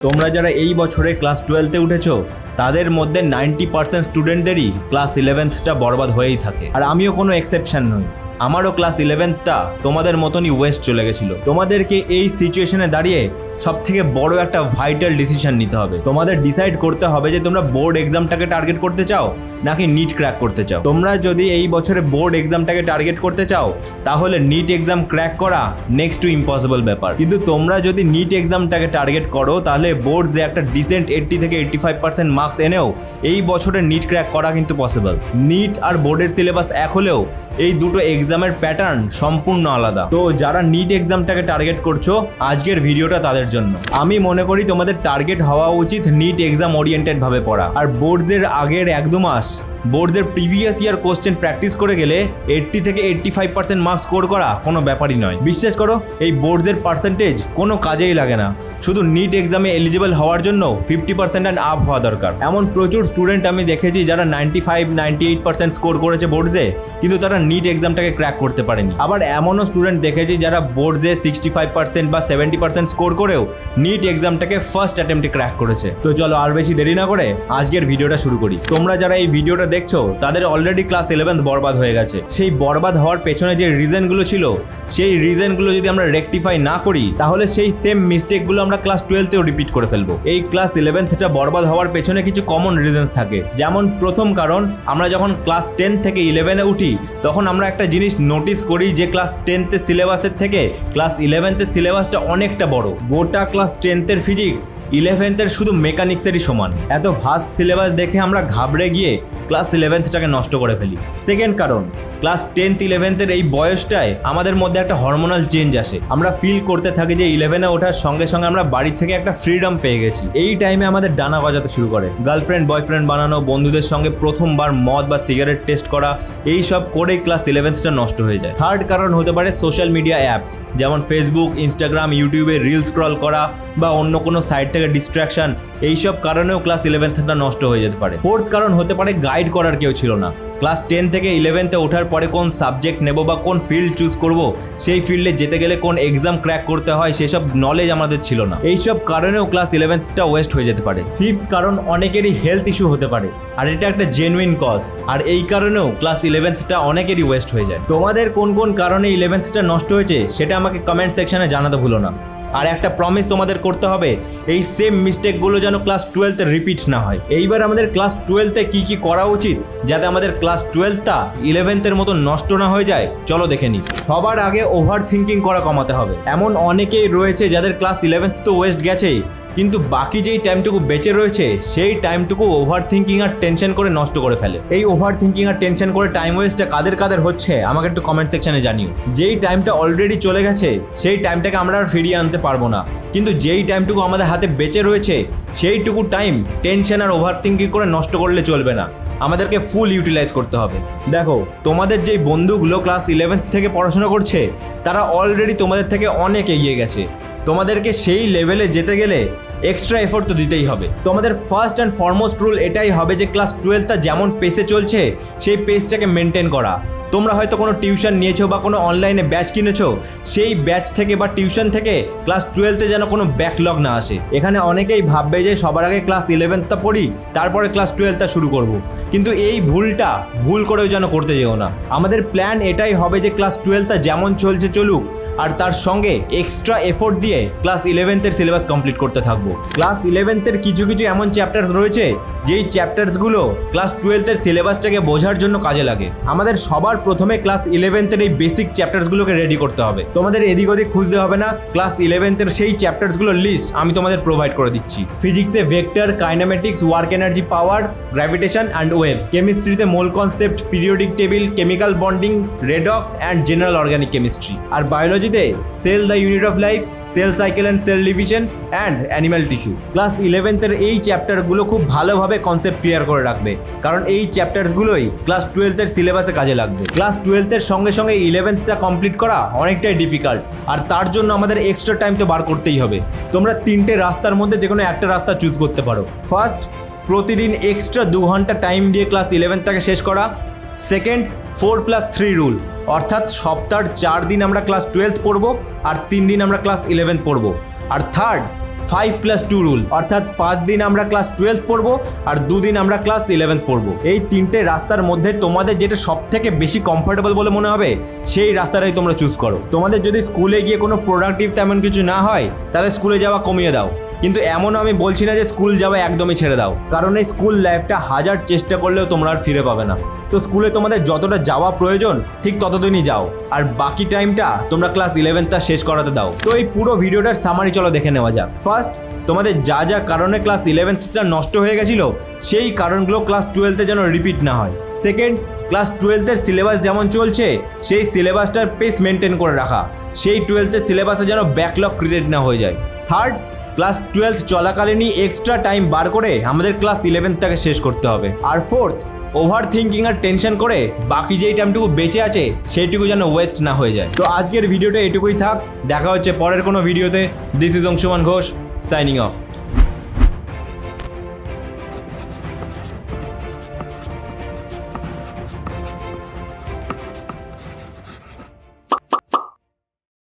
তোমরা যারা এই বছরে ক্লাস 12-তে উঠেছো তাদের মধ্যে 90% স্টুডেন্টদেরই ক্লাস 11টা বরবাদ হয়েই থাকে। আর আমিও কোনো এক্সেপশন নই, আমারও ক্লাস 11টা তোমাদের মতনই ওয়েস্ট চলে গেছিলো। তোমাদেরকে এই সিচুয়েশনে দাঁড়িয়ে সব থেকে বড় একটা ভাইটাল ডিসিশন নিতে হবে। তোমাদের ডিসাইড করতে হবে যে তোমরা বোর্ড এক্সামটাকে টার্গেট করতে চাও নাকি নিট ক্র্যাক করতে চাও। তোমরা যদি এই বছরে বোর্ড এক্সামটাকে টার্গেট করতে চাও তাহলে নিট এক্সাম ক্র্যাক করা নেক্সট টু ইম্পসিবল ব্যাপার। কিন্তু তোমরা যদি নিট এক্সামটাকে টার্গেট করো তাহলে বোর্ড যে একটা ডিসেন্ট 80 থেকে 85% মার্কস এনেও এই বছরের নিট ক্র্যাক করা কিন্তু পসিবল। নিট আর বোর্ডের সিলেবাস এক হলেও এই দুটো এক্সামের প্যাটার্ন সম্পূর্ণ আলাদা। তো যারা নিট এক্সামটাকে টার্গেট করছো আজকের ভিডিওটা তাদের জন্য। আমি মনে করি তোমাদের টার্গেট হওয়া উচিত নিট এক্সাম ওরিয়েন্টেড ভাবে পড়া। আর বোর্ডসের আগের 1-2 মাস বোর্ডসের প্রিভিয়াস ইয়ার কোশ্চেন প্র্যাকটিস করে গেলে 80 থেকে 85% মার্কস স্কোর করা কোনো ব্যাপারই নয়। বিশ্বাস করো এই বোর্ডসের পার্সেন্টেজ কোনো কাজেই লাগে না, শুধু নিট এক্সামে এলিজিবল হওয়ার জন্য 50% অ্যান্ড আপ হওয়া দরকার। এমন প্রচুর স্টুডেন্ট আমি দেখেছি যারা 95-98% স্কোর করেছে বোর্ডসে, কিন্তু তারা নিট এক্সামটাকে ক্র্যাক করতে পারেনি। আবার এমনও স্টুডেন্ট দেখেছি যারা বোর্ডসে 65% বা 70% স্কোর করেও নিট এক্সামটাকে ফার্স্ট অ্যাটেম্পটে ক্র্যাক করেছে। তো চলো আর বেশি দেরি না করে আজকের ভিডিওটা শুরু করি। তোমরা যারা এই ভিডিওটা দেখছো তাদের অলরেডি ক্লাস 11 বরবাদ হয়ে গেছে। সেই বরবাদ হওয়ার পেছনে যে রিজনগুলো ছিল সেই রিজনগুলো যদি আমরা রেকটিফাই না করি তাহলে সেই সেম মিস্টেকগুলো আমরা ক্লাস 12-তেও রিপিট করে ফেলবো। এই ক্লাস 11টা বরবাদ হওয়ার পেছনে কিছু কমন রিজনস থাকে। যেমন প্রথম কারণ, আমরা যখন ক্লাস 10 থেকে 11-এ উঠি তখন আমরা একটা জিনিস নোটিস করি যে ক্লাস 10তে সিলেবাসের থেকে ক্লাস 11তে সিলেবাসটা অনেকটা বড়। গোটা ক্লাস 10-এর ফিজিক্স 11th-এর শুধু মেকানিক্সেরই সমান। এত ভাস্ট সিলেবাস দেখে আমরা ঘাবড়ে গিয়ে ক্লাস 11টাকে নষ্ট করে ফেলি। সেকেন্ড কারণ, ক্লাস 10-11-এর এই বয়সটায় আমাদের মধ্যে একটা হরমোনাল চেঞ্জ আসে। আমরা ফিল করতে থাকি যে 11-এ ওঠার সঙ্গে সঙ্গে আমরা বাড়ির থেকে একটা ফ্রিডম পেয়ে গেছি। এই টাইমে আমাদের ডানা গজাতে শুরু করে, গার্লফ্রেন্ড বয়ফ্রেন্ড বানানো, বন্ধুদের সঙ্গে প্রথমবার মদ বা সিগারেট টেস্ট করা, এই সব করেই ক্লাস 11টা নষ্ট হয়ে যায়। থার্ড কারণ হতে পারে সোশ্যাল মিডিয়া অ্যাপস, যেমন ফেসবুক, ইনস্টাগ্রাম, ইউটিউবে রিল স্ক্রল করা বা অন্য কোনো সাইট থেকে ডিস্ট্র্যাকশন, এইসব কারণেও ক্লাস 11টা নষ্ট হয়ে যেতে পারে। ফোর্থ কারণ হতে পারে গাইড করার কেউ ছিল না। ক্লাস 10 থেকে 11-তে ওঠার পরে কোন সাবজেক্ট নেব বা কোন ফিল্ড চুজ করব, সেই ফিল্ডে যেতে গেলে কোন এক্সাম ক্র্যাক করতে হয় সেসব নলেজ আমাদের ছিল না। এইসব কারণেও ক্লাস 11টা ওয়েস্ট হয়ে যেতে পারে। ফিফথ কারণ, অনেকেরই হেলথ ইস্যু হতে পারে আর এটা একটা জেনুইন কজ, আর এই কারণেও ক্লাস 11টা অনেকেরই ওয়েস্ট হয়ে যায়। তোমাদের কোন কোন কারণে 11টা নষ্ট হয়েছে সেটা আমাকে কমেন্ট সেকশনে জানাতে ভুলো না। আর একটা প্রমিস তোমাদের করতে হবে, এই সেম মিস্টেকগুলো যেন ক্লাস 12-তে রিপিট না হয়। এইবার আমাদের ক্লাস 12-তে কি কি করা উচিত যাতে আমাদের ক্লাস 12টা 11th-এর মতো নষ্ট না হয়ে যায়, চলো দেখে নিই। সবার আগে ওভার থিঙ্কিং করা কমাতে হবে। এমন অনেকেই রয়েছে যাদের ক্লাস 11th তো ওয়েস্ট গেছেই, কিন্তু বাকি যেই টাইমটুকু বেঁচে রয়েছে সেই টাইমটুকু ওভার থিঙ্কিং আর টেনশন করে নষ্ট করে ফেলে। এই ওভার থিঙ্কিং আর টেনশন করে টাইম ওয়েস্টটা কাদের কাদের হচ্ছে আমাকে একটু কমেন্ট সেকশনে জানিও। যেই টাইমটা অলরেডি চলে গেছে সেই টাইমটাকে আমরা আর ফিরিয়ে আনতে পারবো না, কিন্তু যেই টাইমটুকু আমাদের হাতে বেঁচে রয়েছে সেইটুকু টাইম টেনশন আর ওভার থিঙ্কিং করে নষ্ট করলে চলবে না, আমাদেরকে ফুল ইউটিলাইজ করতে হবে। দেখো, তোমাদের যেই বন্ধুগুলো ক্লাস 11th থেকে পড়াশোনা করছে তারা অলরেডি তোমাদের থেকে অনেক এগিয়ে গেছে। তোমাদেরকে সেই লেভেলে যেতে গেলে এক্সট্রা এফোর্ট তো দিতেই হবে। তোমাদের ফার্স্ট অ্যান্ড ফরমোস্ট রুল এটাই হবে যে ক্লাস 12টা যেমন পেসে চলছে সেই পেসটাকে মেনটেন করা। তোমরা হয়তো কোনো টিউশন নিয়েছো বা কোনো অনলাইনে ব্যাচ কিনেছো, সেই ব্যাচ থেকে বা টিউশন থেকে ক্লাস 12-তে যেন কোনো ব্যাকলগ না আসে। এখানে অনেকেই ভাববে যে সবার আগে ক্লাস 11টা পড়ি তারপরে ক্লাস 12টা শুরু করব, কিন্তু এই ভুলটা ভুল করেও যেন করতে যেও না। আমাদের প্ল্যান এটাই হবে যে ক্লাস 12টা যেমন চলছে চলুক, আর তার সঙ্গে এক্সট্রা এফোর্ট দিয়ে ক্লাস 11th-এর সিলেবাস কমপ্লিট করতে থাকবো। ক্লাস 11th-এর কিছু কিছু এমন চ্যাপ্টার্স রয়েছে যেই চ্যাপ্টার্সগুলো ক্লাস 12th-এর সিলেবাসটাকে বোঝার জন্য কাজে লাগে। আমাদের সবার প্রথমে ক্লাস 11th-এর এই বেসিক চ্যাপ্টার্সগুলোকে রেডি করতে হবে। তোমাদের এদিক ওদিক খুঁজতে হবে না, ক্লাস 11th-এর সেই চ্যাপ্টার্সগুলোর লিস্ট আমি তোমাদের প্রোভাইড করে দিচ্ছি। ফিজিক্সে vector, kinematics, work energy, power, gravitation and waves. কেমিস্ট্রিতে mole concept, periodic table, chemical bonding, redox and general organic chemistry. আর বায়োলজিতে cell the unit of life, cell cycle and cell division and animal tissue. Class 11th-এর এই চ্যাপ্টারগুলো খুব ভালোভাবে concept clear করে রাখবে, কারণ এই চ্যাপ্টারসগুলোই ক্লাস 12th-এর সিলেবাসে কাজে লাগবে। ক্লাস 12th-এর সঙ্গে সঙ্গে 11th-টা কমপ্লিট করা অনেকটাই ডিফিকাল্ট, আর তার জন্য আমাদের এক্সট্রা টাইম তো বার করতেই হবে। তোমরা 3টে রাস্তার মধ্যে যে কোনো একটা রাস্তা চুজ করতে পারো। ফার্স্ট, প্রতিদিন এক্সট্রা 2 ঘন্টা টাইম দিয়ে ক্লাস 11th-টাকে শেষ করা। সেকেন্ড, 4+3 রুল, অর্থাৎ সপ্তাহের 4 দিন আমরা ক্লাস 12th পড়বো আর 3 দিন আমরা ক্লাস 11th পড়বো। আর থার্ড, 5+2 রুল, অর্থাৎ 5 দিন আমরা ক্লাস 12 পড়বো আর 2 দিন আমরা ক্লাস 11 পড়বো। এই তিনটে রাস্তার মধ্যে তোমাদের যেটা সব থেকে বেশি কমফোর্টেবল বলে মনে হবে সেই রাস্তাটাই তোমরা চুজ করো। তোমাদের যদি স্কুলে গিয়ে কোনো প্রোডাক্টিভ তেমন কিছু না হয় তাহলে স্কুলে যাওয়া কমিয়ে দাও, কিন্তু এমনও আমি বলছি না যে স্কুল যাওয়া একদমই ছেড়ে দাও, কারণ এই স্কুল লাইফটা হাজার চেষ্টা করলেও তোমরা আর ফিরে পাবে না। তো স্কুলে তোমাদের যতটা যাওয়া প্রয়োজন ঠিক ততদিনই যাও, আর বাকি টাইমটা তোমরা ক্লাস 11টা শেষ করাতে দাও। তো এই পুরো ভিডিওটার সামারি চলো দেখে নেওয়া যাক। ফার্স্ট, তোমাদের যা যা কারণে ক্লাস 11টা নষ্ট হয়ে গেছিলো সেই কারণগুলো ক্লাস 12-এ যেন রিপিট না হয়। সেকেন্ড, ক্লাস 12-এর সিলেবাস যেমন চলছে সেই সিলেবাসটার পেস মেনটেন করে রাখা, সেই 12-এর সিলেবাসে যেন ব্যাকলগ ক্রিয়েট না হয়ে যায়। থার্ড, ক্লাস 12 চলাকালীনই এক্সট্রা টাইম বার করে আমাদের ক্লাস 11টাকে শেষ করতে হবে। আর ফোর্থ, ওভার থিঙ্কিং আর টেনশন করে বাকি যেই টাইমটুকু বেঁচে আছে সেইটুকু যেন ওয়েস্ট না হয়ে যায়। তো আজকের ভিডিওটা এটুকুই থাক, দেখা হচ্ছে পরের কোনো ভিডিওতে। This is Anshuman Ghosh, signing off.